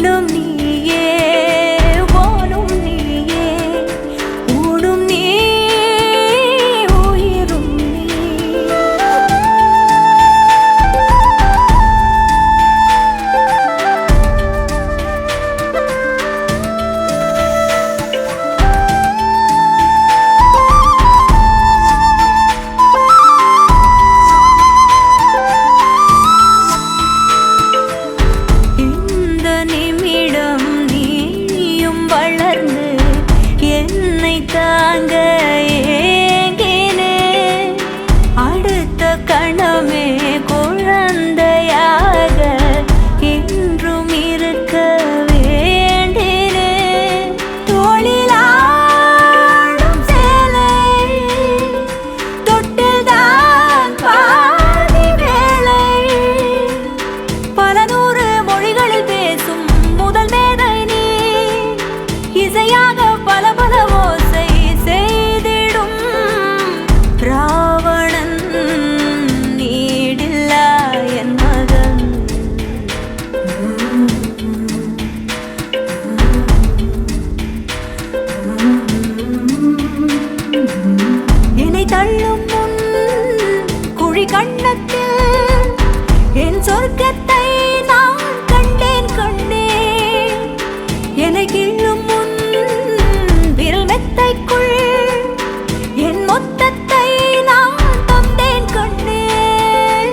விண்ணும் நீயே வானும் நீயே ஊடும் நீ உயிரும் தாங்க ஏங்கினே அடுத்த கணமே குழந்தையாக என்றும் இருக்க வேண்டினே தோளிலாடும் சேலை தொட்டில்தான் பாதி வேளை பல நூறு மொழிகளில் பேசும் முதல் மேதை நீ இசையாக பல பல ஓசை செய்திடும் ராவணன் நீடில்லா என் மகன் என்னை தள்ளும் முன் குழி கண்ணத்தில் என் சொர்க்கத்தை நான் கண்டேன் கண்டேன் என்னை கிள்ளும் முன் விரல் மெத்தைக்குள் என் மொத்தத்தை நான் தந்தேன் கண்டேன்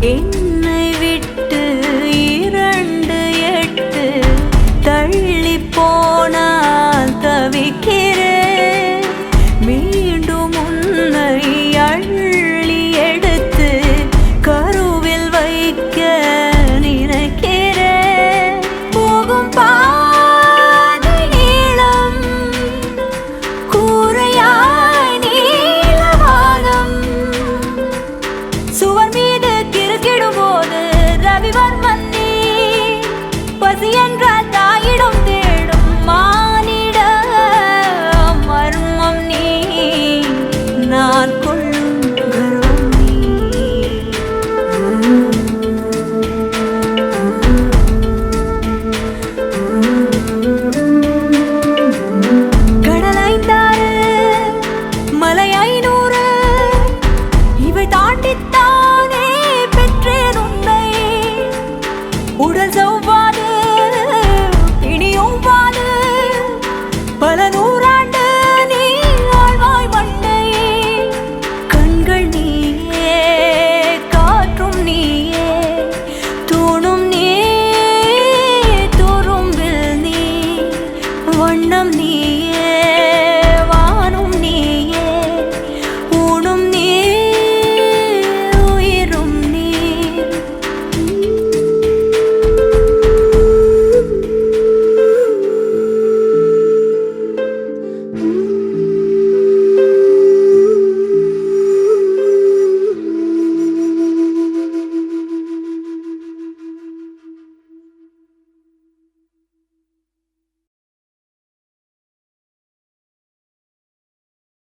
என்னை விட்டு 2 8 தள்ளி போனால் தவிக்க